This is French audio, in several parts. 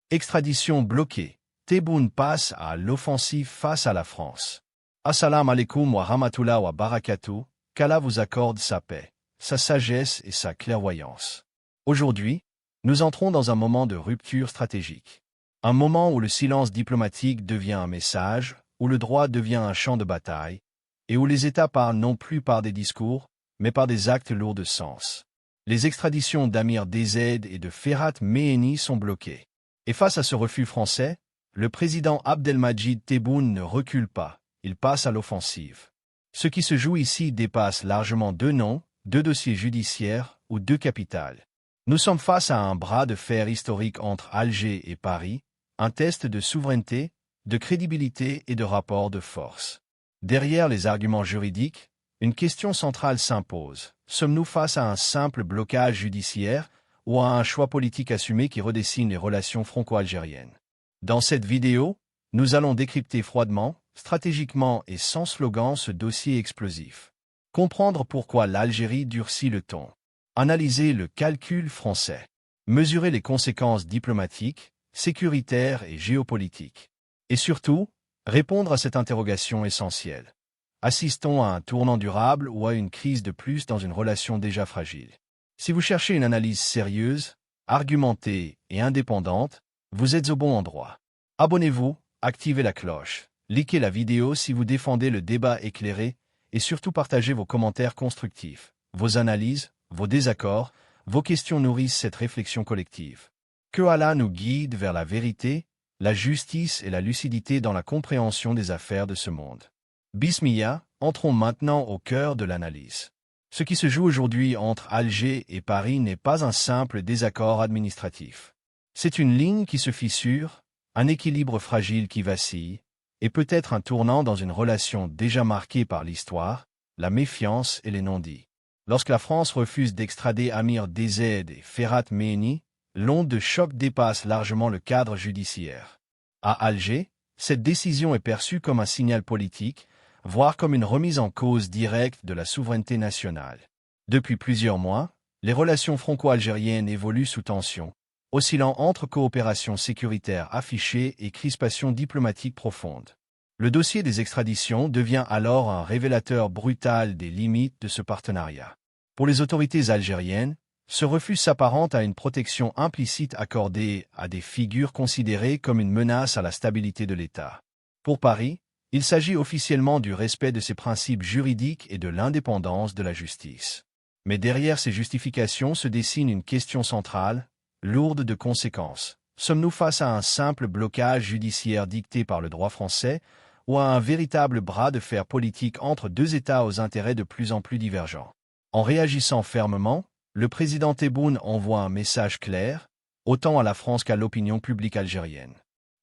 Extradition bloquée. Tebboune passe à l'offensive face à la France. Assalamu alaikum wa rahmatullah wa barakatuh, qu'Allah vous accorde sa paix, sa sagesse et sa clairvoyance. Aujourd'hui, nous entrons dans un moment de rupture stratégique. Un moment où le silence diplomatique devient un message, où le droit devient un champ de bataille, et où les États parlent non plus par des discours, mais par des actes lourds de sens. Les extraditions d'Amir DZ et de Ferhat Meheni sont bloquées. Et face à ce refus français, le président Abdelmadjid Tebboune ne recule pas, il passe à l'offensive. Ce qui se joue ici dépasse largement 2 noms, 2 dossiers judiciaires ou 2 capitales. Nous sommes face à un bras de fer historique entre Alger et Paris, un test de souveraineté, de crédibilité et de rapport de force. Derrière les arguments juridiques, une question centrale s'impose. Sommes-nous face à un simple blocage judiciaire ou à un choix politique assumé qui redessine les relations franco-algériennes? Dans cette vidéo, nous allons décrypter froidement, stratégiquement et sans slogan ce dossier explosif. Comprendre pourquoi l'Algérie durcit le ton. Analyser le calcul français. Mesurer les conséquences diplomatiques, sécuritaires et géopolitiques. Et surtout, répondre à cette interrogation essentielle. Assistons à un tournant durable ou à une crise de plus dans une relation déjà fragile? Si vous cherchez une analyse sérieuse, argumentée et indépendante, vous êtes au bon endroit. Abonnez-vous, activez la cloche, likez la vidéo si vous défendez le débat éclairé et surtout partagez vos commentaires constructifs. Vos analyses, vos désaccords, vos questions nourrissent cette réflexion collective. Que Allah nous guide vers la vérité, la justice et la lucidité dans la compréhension des affaires de ce monde. Bismillah, entrons maintenant au cœur de l'analyse. Ce qui se joue aujourd'hui entre Alger et Paris n'est pas un simple désaccord administratif. C'est une ligne qui se fissure, un équilibre fragile qui vacille, et peut-être un tournant dans une relation déjà marquée par l'histoire, la méfiance et les non-dits. Lorsque la France refuse d'extrader Amir DZ et Ferhat Meheni, l'onde de choc dépasse largement le cadre judiciaire. À Alger, cette décision est perçue comme un signal politique, voire comme une remise en cause directe de la souveraineté nationale. Depuis plusieurs mois, les relations franco-algériennes évoluent sous tension, oscillant entre coopération sécuritaire affichée et crispation diplomatique profonde. Le dossier des extraditions devient alors un révélateur brutal des limites de ce partenariat. Pour les autorités algériennes, ce refus s'apparente à une protection implicite accordée à des figures considérées comme une menace à la stabilité de l'État. Pour Paris, il s'agit officiellement du respect de ses principes juridiques et de l'indépendance de la justice. Mais derrière ces justifications se dessine une question centrale, lourde de conséquences. Sommes-nous face à un simple blocage judiciaire dicté par le droit français ou à un véritable bras de fer politique entre 2 États aux intérêts de plus en plus divergents? En réagissant fermement, le président Tebboune envoie un message clair, autant à la France qu'à l'opinion publique algérienne.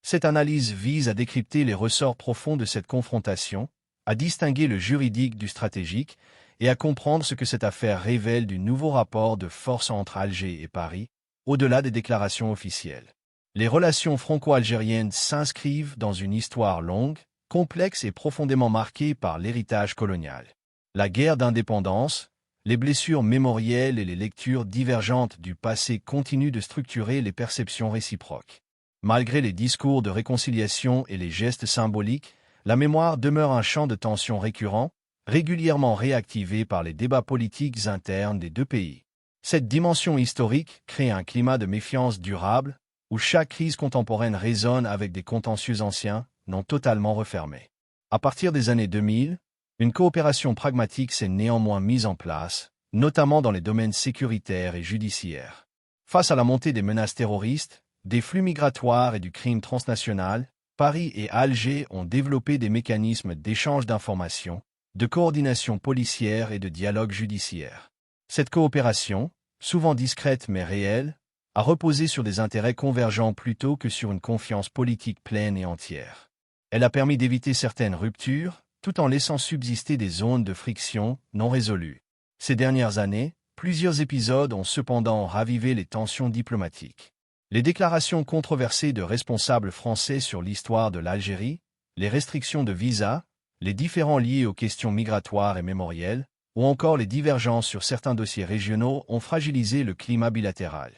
Cette analyse vise à décrypter les ressorts profonds de cette confrontation, à distinguer le juridique du stratégique et à comprendre ce que cette affaire révèle du nouveau rapport de force entre Alger et Paris, au-delà des déclarations officielles. Les relations franco-algériennes s'inscrivent dans une histoire longue, complexe et profondément marquée par l'héritage colonial. La guerre d'indépendance, les blessures mémorielles et les lectures divergentes du passé continuent de structurer les perceptions réciproques. Malgré les discours de réconciliation et les gestes symboliques, la mémoire demeure un champ de tension récurrent, régulièrement réactivé par les débats politiques internes des 2 pays. Cette dimension historique crée un climat de méfiance durable, où chaque crise contemporaine résonne avec des contentieux anciens, non totalement refermés. À partir des années 2000, une coopération pragmatique s'est néanmoins mise en place, notamment dans les domaines sécuritaires et judiciaires. Face à la montée des menaces terroristes, des flux migratoires et du crime transnational, Paris et Alger ont développé des mécanismes d'échange d'informations, de coordination policière et de dialogue judiciaire. Cette coopération, souvent discrète mais réelle, a reposé sur des intérêts convergents plutôt que sur une confiance politique pleine et entière. Elle a permis d'éviter certaines ruptures, tout en laissant subsister des zones de friction non résolues. Ces dernières années, plusieurs épisodes ont cependant ravivé les tensions diplomatiques. Les déclarations controversées de responsables français sur l'histoire de l'Algérie, les restrictions de visa, les différends liés aux questions migratoires et mémorielles, ou encore les divergences sur certains dossiers régionaux ont fragilisé le climat bilatéral.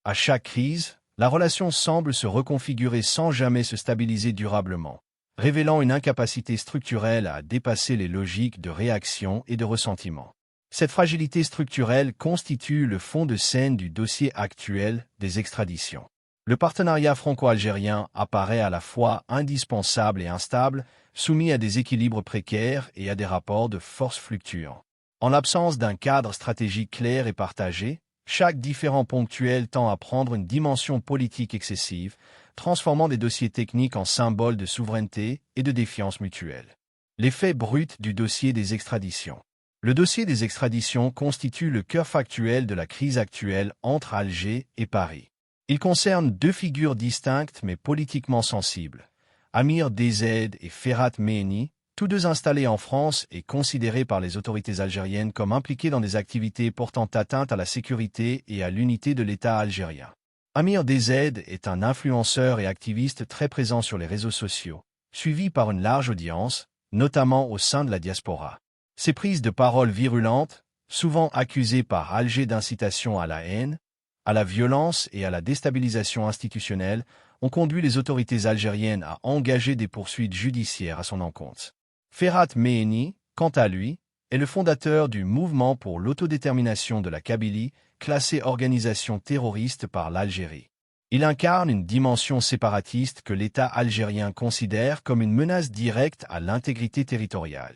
À chaque crise, La relation semble se reconfigurer sans jamais se stabiliser durablement, révélant une incapacité structurelle à dépasser les logiques de réaction et de ressentiment. Cette fragilité structurelle constitue le fond de scène du dossier actuel des extraditions. Le partenariat franco-algérien apparaît à la fois indispensable et instable, soumis à des équilibres précaires et à des rapports de force fluctuants. En l'absence d'un cadre stratégique clair et partagé, chaque différend ponctuel tend à prendre une dimension politique excessive, transformant des dossiers techniques en symboles de souveraineté et de défiance mutuelle. L'effet brut du dossier des extraditions. Le dossier des extraditions constitue le cœur factuel de la crise actuelle entre Alger et Paris. Il concerne deux figures distinctes mais politiquement sensibles. Amir DZ et Ferhat Mehni, tous deux installés en France et considérés par les autorités algériennes comme impliqués dans des activités portant atteinte à la sécurité et à l'unité de l'État algérien. Amir DZ est un influenceur et activiste très présent sur les réseaux sociaux, suivi par une large audience, notamment au sein de la diaspora. Ses prises de parole virulentes, souvent accusées par Alger d'incitation à la haine, à la violence et à la déstabilisation institutionnelle, ont conduit les autorités algériennes à engager des poursuites judiciaires à son encontre. Ferhat Mehni, quant à lui, est le fondateur du mouvement pour l'autodétermination de la Kabylie, classé organisation terroriste par l'Algérie. Il incarne une dimension séparatiste que l'État algérien considère comme une menace directe à l'intégrité territoriale.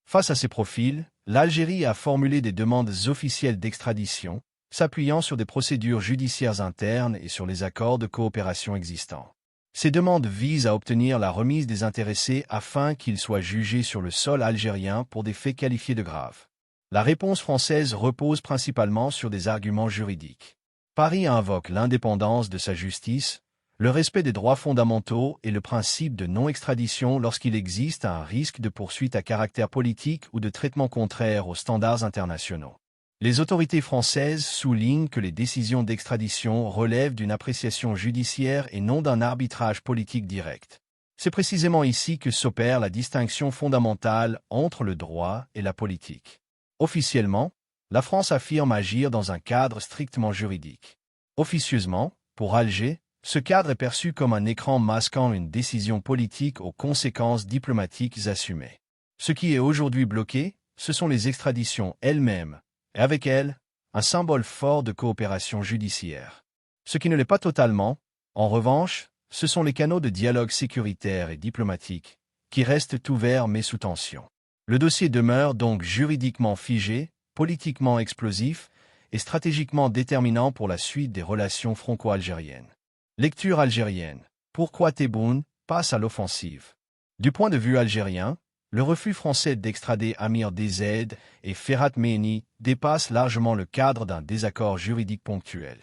Face à ces profils, l'Algérie a formulé des demandes officielles d'extradition, s'appuyant sur des procédures judiciaires internes et sur les accords de coopération existants. Ces demandes visent à obtenir la remise des intéressés afin qu'ils soient jugés sur le sol algérien pour des faits qualifiés de graves. La réponse française repose principalement sur des arguments juridiques. Paris invoque l'indépendance de sa justice, le respect des droits fondamentaux et le principe de non-extradition lorsqu'il existe un risque de poursuite à caractère politique ou de traitement contraire aux standards internationaux. Les autorités françaises soulignent que les décisions d'extradition relèvent d'une appréciation judiciaire et non d'un arbitrage politique direct. C'est précisément ici que s'opère la distinction fondamentale entre le droit et la politique. Officiellement, la France affirme agir dans un cadre strictement juridique. Officieusement, pour Alger, ce cadre est perçu comme un écran masquant une décision politique aux conséquences diplomatiques assumées. Ce qui est aujourd'hui bloqué, ce sont les extraditions elles-mêmes, et avec elles, un symbole fort de coopération judiciaire. Ce qui ne l'est pas totalement, en revanche, ce sont les canaux de dialogue sécuritaire et diplomatique, qui restent ouverts mais sous tension. Le dossier demeure donc juridiquement figé, politiquement explosif et stratégiquement déterminant pour la suite des relations franco-algériennes. Lecture algérienne. Pourquoi Tebboune passe à l'offensive? Du point de vue algérien, le refus français d'extrader Amir DZ et Ferhat Mehni dépasse largement le cadre d'un désaccord juridique ponctuel.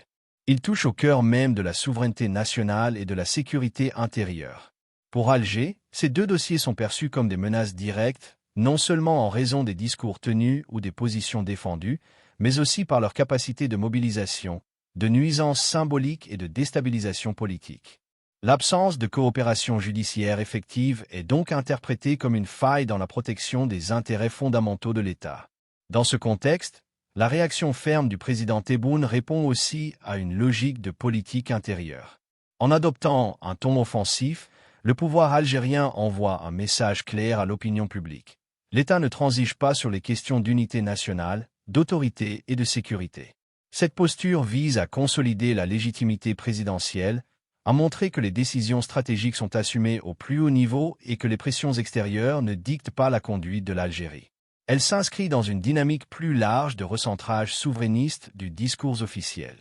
Il touche au cœur même de la souveraineté nationale et de la sécurité intérieure. Pour Alger, ces deux dossiers sont perçus comme des menaces directes, non seulement en raison des discours tenus ou des positions défendues, mais aussi par leur capacité de mobilisation, de nuisance symbolique et de déstabilisation politique. L'absence de coopération judiciaire effective est donc interprétée comme une faille dans la protection des intérêts fondamentaux de l'État. Dans ce contexte, la réaction ferme du président Tebboune répond aussi à une logique de politique intérieure. En adoptant un ton offensif, le pouvoir algérien envoie un message clair à l'opinion publique. L'État ne transige pas sur les questions d'unité nationale, d'autorité et de sécurité. Cette posture vise à consolider la légitimité présidentielle, à montrer que les décisions stratégiques sont assumées au plus haut niveau et que les pressions extérieures ne dictent pas la conduite de l'Algérie. Elle s'inscrit dans une dynamique plus large de recentrage souverainiste du discours officiel.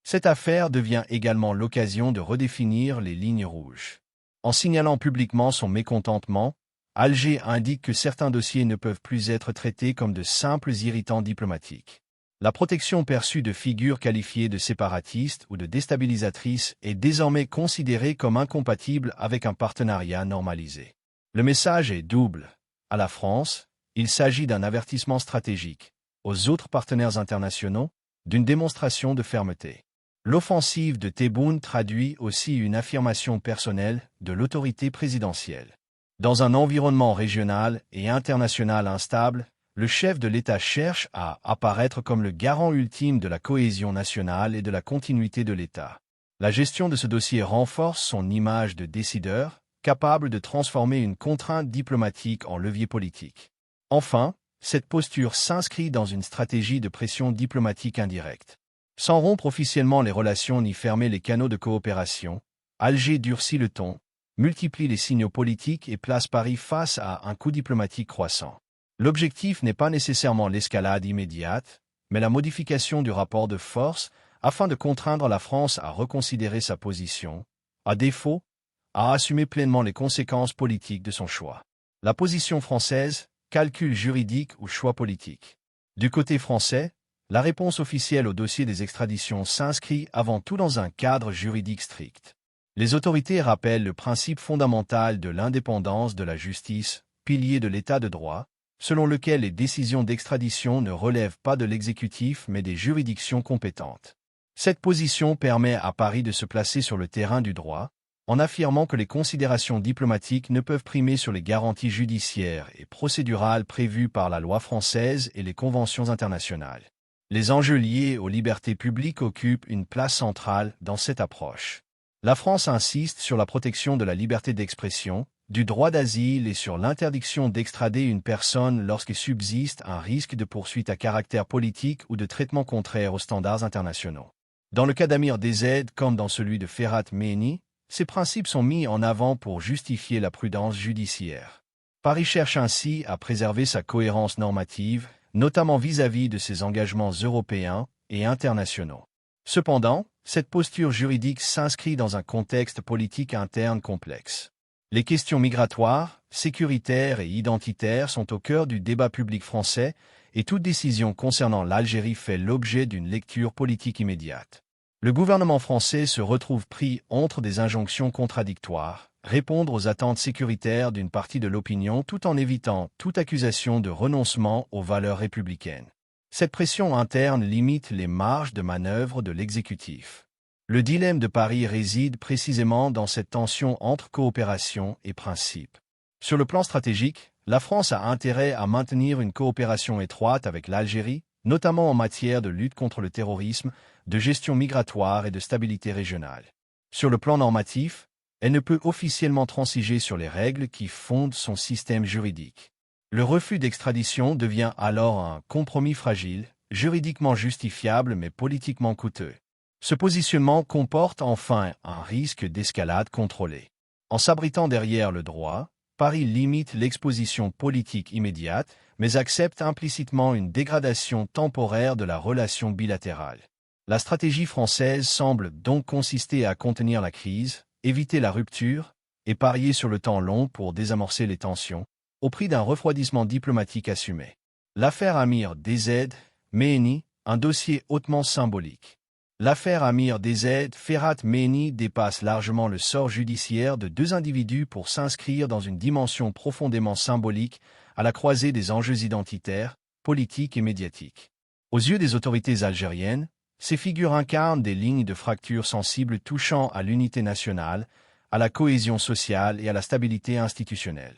Cette affaire devient également l'occasion de redéfinir les lignes rouges. En signalant publiquement son mécontentement, Alger indique que certains dossiers ne peuvent plus être traités comme de simples irritants diplomatiques. La protection perçue de figures qualifiées de séparatistes ou de déstabilisatrices est désormais considérée comme incompatible avec un partenariat normalisé. Le message est double. À la France, il s'agit d'un avertissement stratégique. Aux autres partenaires internationaux, d'une démonstration de fermeté. L'offensive de Tebboune traduit aussi une affirmation personnelle de l'autorité présidentielle. Dans un environnement régional et international instable, le chef de l'État cherche à apparaître comme le garant ultime de la cohésion nationale et de la continuité de l'État. La gestion de ce dossier renforce son image de décideur, capable de transformer une contrainte diplomatique en levier politique. Enfin, cette posture s'inscrit dans une stratégie de pression diplomatique indirecte. Sans rompre officiellement les relations ni fermer les canaux de coopération, Alger durcit le ton, multiplie les signaux politiques et place Paris face à un coût diplomatique croissant. L'objectif n'est pas nécessairement l'escalade immédiate, mais la modification du rapport de force afin de contraindre la France à reconsidérer sa position, à défaut, à assumer pleinement les conséquences politiques de son choix. La position française, calcul juridique ou choix politique. Du côté français, la réponse officielle au dossier des extraditions s'inscrit avant tout dans un cadre juridique strict. Les autorités rappellent le principe fondamental de l'indépendance de la justice, pilier de l'état de droit, selon lequel les décisions d'extradition ne relèvent pas de l'exécutif mais des juridictions compétentes. Cette position permet à Paris de se placer sur le terrain du droit, en affirmant que les considérations diplomatiques ne peuvent primer sur les garanties judiciaires et procédurales prévues par la loi française et les conventions internationales. Les enjeux liés aux libertés publiques occupent une place centrale dans cette approche. La France insiste sur la protection de la liberté d'expression, du droit d'asile et sur l'interdiction d'extrader une personne lorsqu'il subsiste un risque de poursuite à caractère politique ou de traitement contraire aux standards internationaux. Dans le cas d'Amir DZ comme dans celui de Ferhat Mehni, ces principes sont mis en avant pour justifier la prudence judiciaire. Paris cherche ainsi à préserver sa cohérence normative, notamment vis-à-vis de ses engagements européens et internationaux. Cependant, cette posture juridique s'inscrit dans un contexte politique interne complexe. Les questions migratoires, sécuritaires et identitaires sont au cœur du débat public français et toute décision concernant l'Algérie fait l'objet d'une lecture politique immédiate. Le gouvernement français se retrouve pris entre des injonctions contradictoires, répondre aux attentes sécuritaires d'une partie de l'opinion tout en évitant toute accusation de renoncement aux valeurs républicaines. Cette pression interne limite les marges de manœuvre de l'exécutif. Le dilemme de Paris réside précisément dans cette tension entre coopération et principe. Sur le plan stratégique, la France a intérêt à maintenir une coopération étroite avec l'Algérie, notamment en matière de lutte contre le terrorisme, de gestion migratoire et de stabilité régionale. Sur le plan normatif, elle ne peut officiellement transiger sur les règles qui fondent son système juridique. Le refus d'extradition devient alors un compromis fragile, juridiquement justifiable mais politiquement coûteux. Ce positionnement comporte enfin un risque d'escalade contrôlée. En s'abritant derrière le droit, Paris limite l'exposition politique immédiate, mais accepte implicitement une dégradation temporaire de la relation bilatérale. La stratégie française semble donc consister à contenir la crise, éviter la rupture, et parier sur le temps long pour désamorcer les tensions, au prix d'un refroidissement diplomatique assumé. L'affaire Amir DZ, Mehni, un dossier hautement symbolique. L'affaire Amir DZ, Ferhat Mehni dépasse largement le sort judiciaire de deux individus pour s'inscrire dans une dimension profondément symbolique à la croisée des enjeux identitaires, politiques et médiatiques. Aux yeux des autorités algériennes, ces figures incarnent des lignes de fracture sensibles touchant à l'unité nationale, à la cohésion sociale et à la stabilité institutionnelle.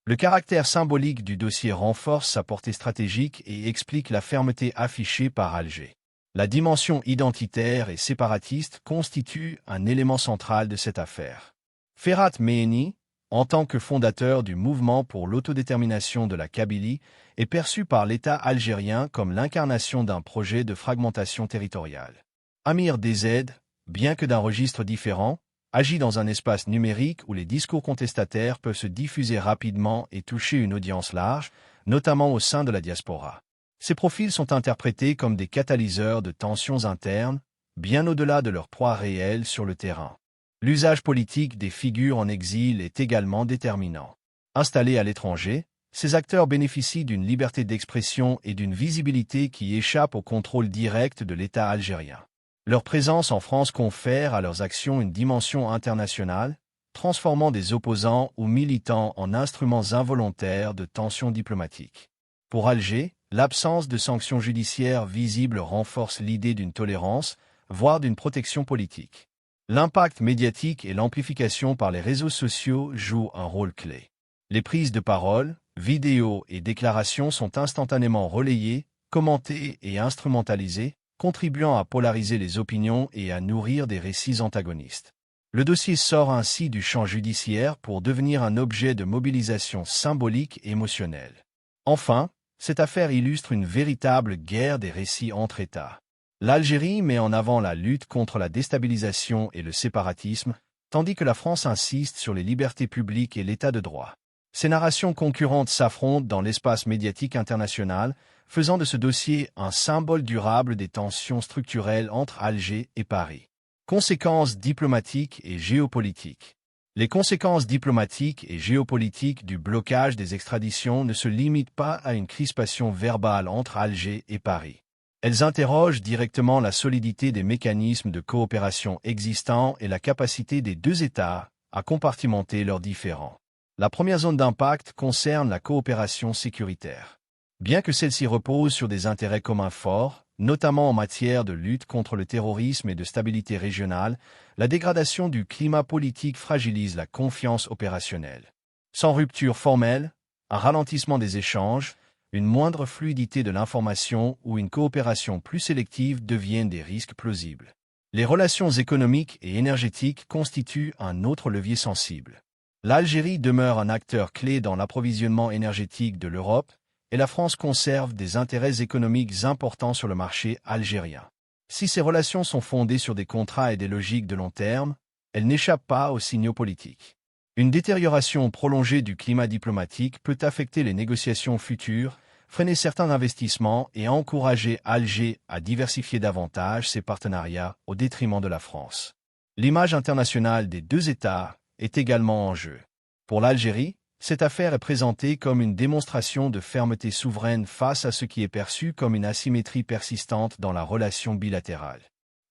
Le caractère symbolique du dossier renforce sa portée stratégique et explique la fermeté affichée par Alger. La dimension identitaire et séparatiste constitue un élément central de cette affaire. Ferhat Mehni, en tant que fondateur du mouvement pour l'autodétermination de la Kabylie, est perçu par l'État algérien comme l'incarnation d'un projet de fragmentation territoriale. Amir DZ, bien que d'un registre différent, agit dans un espace numérique où les discours contestataires peuvent se diffuser rapidement et toucher une audience large, notamment au sein de la diaspora. Ces profils sont interprétés comme des catalyseurs de tensions internes, bien au-delà de leur poids réel sur le terrain. L'usage politique des figures en exil est également déterminant. Installés à l'étranger, ces acteurs bénéficient d'une liberté d'expression et d'une visibilité qui échappent au contrôle direct de l'État algérien. Leur présence en France confère à leurs actions une dimension internationale, transformant des opposants ou militants en instruments involontaires de tensions diplomatiques. Pour Alger, l'absence de sanctions judiciaires visibles renforce l'idée d'une tolérance, voire d'une protection politique. L'impact médiatique et l'amplification par les réseaux sociaux jouent un rôle clé. Les prises de parole, vidéos et déclarations sont instantanément relayées, commentées et instrumentalisées, contribuant à polariser les opinions et à nourrir des récits antagonistes. Le dossier sort ainsi du champ judiciaire pour devenir un objet de mobilisation symbolique et émotionnelle. Enfin, cette affaire illustre une véritable guerre des récits entre États. L'Algérie met en avant la lutte contre la déstabilisation et le séparatisme, tandis que la France insiste sur les libertés publiques et l'état de droit. Ces narrations concurrentes s'affrontent dans l'espace médiatique international, faisant de ce dossier un symbole durable des tensions structurelles entre Alger et Paris. Conséquences diplomatiques et géopolitiques. Les conséquences diplomatiques et géopolitiques du blocage des extraditions ne se limitent pas à une crispation verbale entre Alger et Paris. Elles interrogent directement la solidité des mécanismes de coopération existants et la capacité des deux États à compartimenter leurs différends. La première zone d'impact concerne la coopération sécuritaire. Bien que celle-ci repose sur des intérêts communs forts, notamment en matière de lutte contre le terrorisme et de stabilité régionale, la dégradation du climat politique fragilise la confiance opérationnelle. Sans rupture formelle, un ralentissement des échanges, une moindre fluidité de l'information ou une coopération plus sélective deviennent des risques plausibles. Les relations économiques et énergétiques constituent un autre levier sensible. L'Algérie demeure un acteur clé dans l'approvisionnement énergétique de l'Europe, et la France conserve des intérêts économiques importants sur le marché algérien. Si ces relations sont fondées sur des contrats et des logiques de long terme, elles n'échappent pas aux signaux politiques. Une détérioration prolongée du climat diplomatique peut affecter les négociations futures, freiner certains investissements et encourager Alger à diversifier davantage ses partenariats au détriment de la France. L'image internationale des deux États est également en jeu. Pour l'Algérie, cette affaire est présentée comme une démonstration de fermeté souveraine face à ce qui est perçu comme une asymétrie persistante dans la relation bilatérale.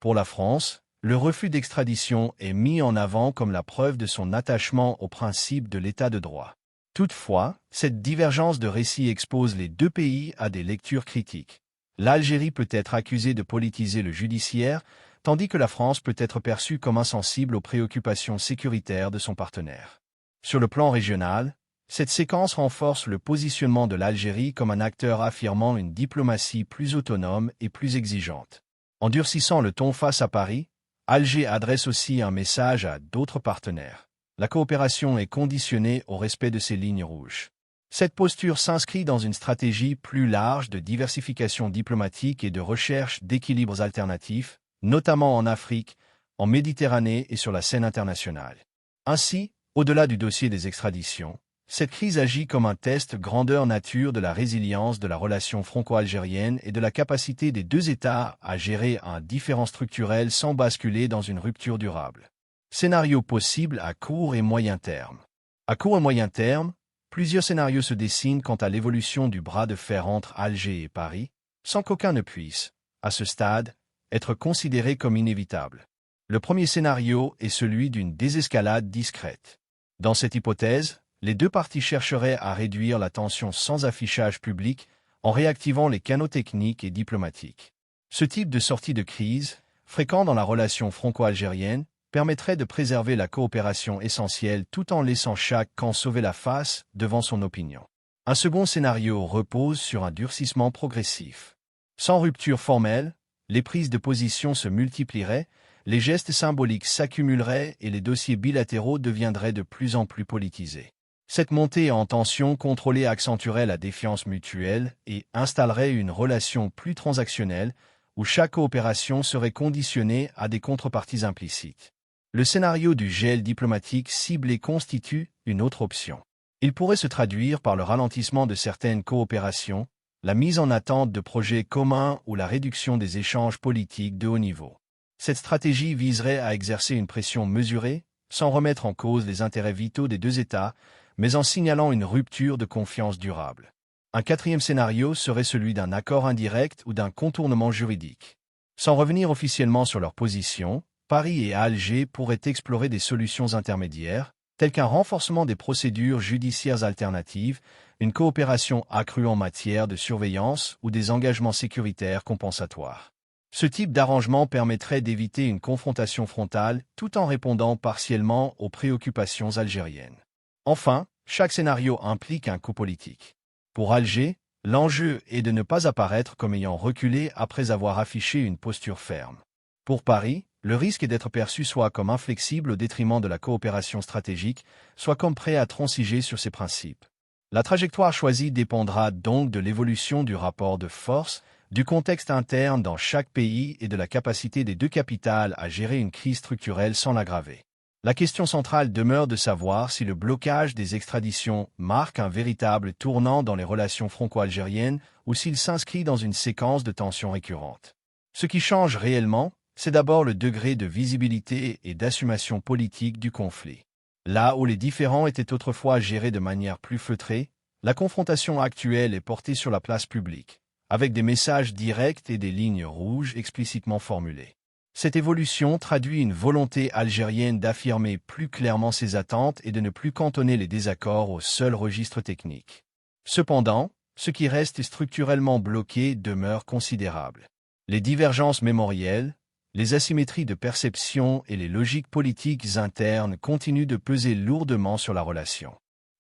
Pour la France, le refus d'extradition est mis en avant comme la preuve de son attachement au principe de l'état de droit. Toutefois, cette divergence de récits expose les deux pays à des lectures critiques. L'Algérie peut être accusée de politiser le judiciaire, tandis que la France peut être perçue comme insensible aux préoccupations sécuritaires de son partenaire. Sur le plan régional, cette séquence renforce le positionnement de l'Algérie comme un acteur affirmant une diplomatie plus autonome et plus exigeante. En durcissant le ton face à Paris, Alger adresse aussi un message à d'autres partenaires. La coopération est conditionnée au respect de ses lignes rouges. Cette posture s'inscrit dans une stratégie plus large de diversification diplomatique et de recherche d'équilibres alternatifs, notamment en Afrique, en Méditerranée et sur la scène internationale. Ainsi, au-delà du dossier des extraditions, cette crise agit comme un test grandeur nature de la résilience de la relation franco-algérienne et de la capacité des deux États à gérer un différend structurel sans basculer dans une rupture durable. Scénarios possibles à court et moyen terme. À court et moyen terme, plusieurs scénarios se dessinent quant à l'évolution du bras de fer entre Alger et Paris, sans qu'aucun ne puisse, à ce stade, être considéré comme inévitable. Le premier scénario est celui d'une désescalade discrète. Dans cette hypothèse, les deux parties chercheraient à réduire la tension sans affichage public en réactivant les canaux techniques et diplomatiques. Ce type de sortie de crise, fréquent dans la relation franco-algérienne, permettrait de préserver la coopération essentielle tout en laissant chaque camp sauver la face devant son opinion. Un second scénario repose sur un durcissement progressif. Sans rupture formelle, les prises de position se multiplieraient, les gestes symboliques s'accumuleraient et les dossiers bilatéraux deviendraient de plus en plus politisés. Cette montée en tension contrôlée accentuerait la défiance mutuelle et installerait une relation plus transactionnelle où chaque coopération serait conditionnée à des contreparties implicites. Le scénario du gel diplomatique ciblé constitue une autre option. Il pourrait se traduire par le ralentissement de certaines coopérations, la mise en attente de projets communs ou la réduction des échanges politiques de haut niveau. Cette stratégie viserait à exercer une pression mesurée, sans remettre en cause les intérêts vitaux des deux États, mais en signalant une rupture de confiance durable. Un quatrième scénario serait celui d'un accord indirect ou d'un contournement juridique. Sans revenir officiellement sur leur position, Paris et Alger pourraient explorer des solutions intermédiaires, telles qu'un renforcement des procédures judiciaires alternatives, une coopération accrue en matière de surveillance ou des engagements sécuritaires compensatoires. Ce type d'arrangement permettrait d'éviter une confrontation frontale tout en répondant partiellement aux préoccupations algériennes. Enfin, chaque scénario implique un coût politique. Pour Alger, L'enjeu est de ne pas apparaître comme ayant reculé après avoir affiché une posture ferme. Pour Paris, le risque est d'être perçu soit comme inflexible au détriment de la coopération stratégique, soit comme prêt à transiger sur ses principes. La trajectoire choisie dépendra donc de l'évolution du rapport de force, du contexte interne dans chaque pays et de la capacité des deux capitales à gérer une crise structurelle sans l'aggraver. La question centrale demeure de savoir si le blocage des extraditions marque un véritable tournant dans les relations franco-algériennes ou s'il s'inscrit dans une séquence de tensions récurrentes. Ce qui change réellement, c'est d'abord le degré de visibilité et d'assumation politique du conflit. Là où les différends étaient autrefois gérés de manière plus feutrée, la confrontation actuelle est portée sur la place publique, avec des messages directs et des lignes rouges explicitement formulées. Cette évolution traduit une volonté algérienne d'affirmer plus clairement ses attentes et de ne plus cantonner les désaccords au seul registre technique. Cependant, ce qui reste structurellement bloqué demeure considérable. Les divergences mémorielles, les asymétries de perception et les logiques politiques internes continuent de peser lourdement sur la relation.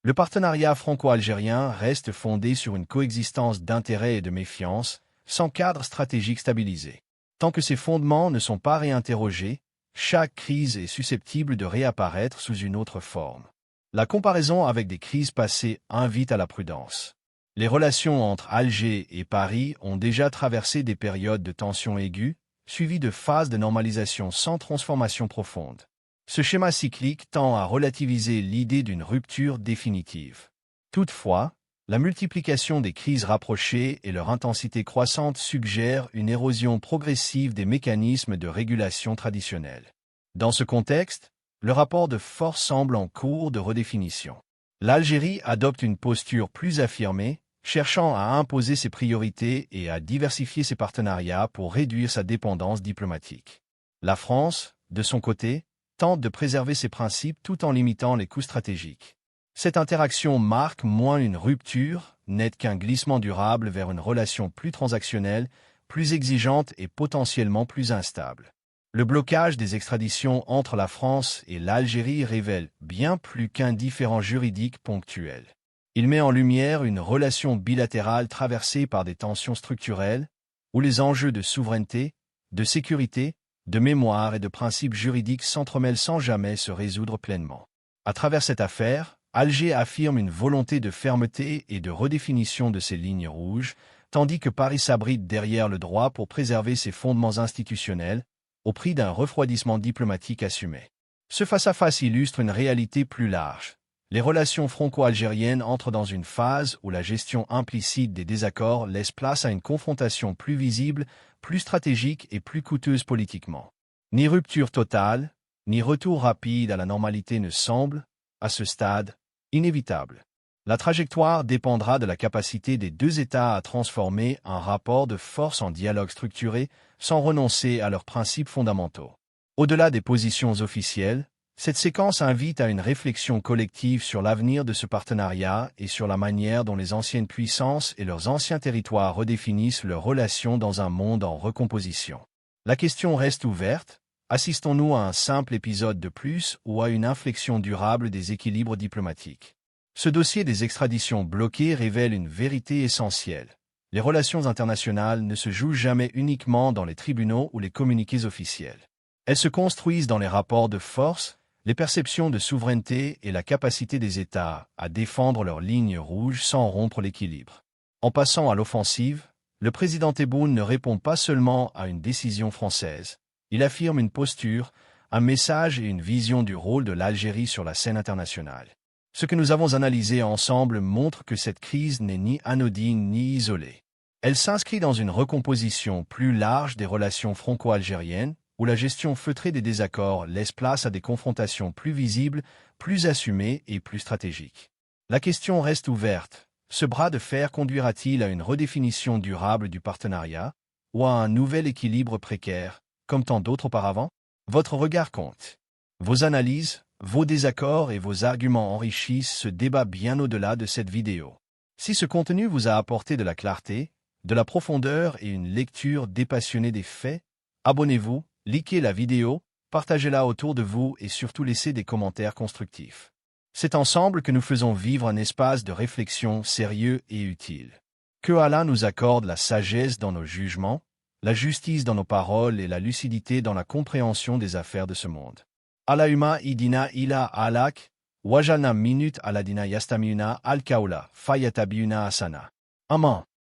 Le partenariat franco-algérien reste fondé sur une coexistence d'intérêts et de méfiance, sans cadre stratégique stabilisé. Tant que ces fondements ne sont pas réinterrogés, chaque crise est susceptible de réapparaître sous une autre forme. La comparaison avec des crises passées invite à la prudence. Les relations entre Alger et Paris ont déjà traversé des périodes de tension aiguë, suivies de phases de normalisation sans transformation profonde. Ce schéma cyclique tend à relativiser l'idée d'une rupture définitive. Toutefois, la multiplication des crises rapprochées et leur intensité croissante suggèrent une érosion progressive des mécanismes de régulation traditionnels. Dans ce contexte, le rapport de force semble en cours de redéfinition. L'Algérie adopte une posture plus affirmée, cherchant à imposer ses priorités et à diversifier ses partenariats pour réduire sa dépendance diplomatique. La France, de son côté, tente de préserver ses principes tout en limitant les coûts stratégiques. Cette interaction marque moins une rupture, nette qu'un glissement durable vers une relation plus transactionnelle, plus exigeante et potentiellement plus instable. Le blocage des extraditions entre la France et l'Algérie révèle bien plus qu'un différend juridique ponctuel. Il met en lumière une relation bilatérale traversée par des tensions structurelles, où les enjeux de souveraineté, de sécurité, de mémoire et de principes juridiques s'entremêlent sans jamais se résoudre pleinement. À travers cette affaire, Alger affirme une volonté de fermeté et de redéfinition de ses lignes rouges, tandis que Paris s'abrite derrière le droit pour préserver ses fondements institutionnels, au prix d'un refroidissement diplomatique assumé. Ce face-à-face illustre une réalité plus large. Les relations franco-algériennes entrent dans une phase où la gestion implicite des désaccords laisse place à une confrontation plus visible, plus stratégique et plus coûteuse politiquement. Ni rupture totale, ni retour rapide à la normalité ne semblent, à ce stade, inévitable. La trajectoire dépendra de la capacité des deux États à transformer un rapport de force en dialogue structuré sans renoncer à leurs principes fondamentaux. Au-delà des positions officielles, cette séquence invite à une réflexion collective sur l'avenir de ce partenariat et sur la manière dont les anciennes puissances et leurs anciens territoires redéfinissent leurs relations dans un monde en recomposition. La question reste ouverte. Assistons-nous à un simple épisode de plus ou à une inflexion durable des équilibres diplomatiques? Ce dossier des extraditions bloquées révèle une vérité essentielle. Les relations internationales ne se jouent jamais uniquement dans les tribunaux ou les communiqués officiels. Elles se construisent dans les rapports de force, les perceptions de souveraineté et la capacité des États à défendre leurs lignes rouges sans rompre l'équilibre. En passant à l'offensive, le président Tebboune ne répond pas seulement à une décision française. Il affirme une posture, un message et une vision du rôle de l'Algérie sur la scène internationale. Ce que nous avons analysé ensemble montre que cette crise n'est ni anodine ni isolée. Elle s'inscrit dans une recomposition plus large des relations franco-algériennes, où la gestion feutrée des désaccords laisse place à des confrontations plus visibles, plus assumées et plus stratégiques. La question reste ouverte. Ce bras de fer conduira-t-il à une redéfinition durable du partenariat, ou à un nouvel équilibre précaire, comme tant d'autres auparavant? Votre regard compte. Vos analyses, vos désaccords et vos arguments enrichissent ce débat bien au-delà de cette vidéo. Si ce contenu vous a apporté de la clarté, de la profondeur et une lecture dépassionnée des faits, abonnez-vous, likez la vidéo, partagez-la autour de vous et surtout laissez des commentaires constructifs. C'est ensemble que nous faisons vivre un espace de réflexion sérieux et utile. Que Allah nous accorde la sagesse dans nos jugements, la justice dans nos paroles et la lucidité dans la compréhension des affaires de ce monde. Allahumma idina ila alak, wajalna minut aladina yastamiuna al-kaula, fayatabiuna asana. Amen.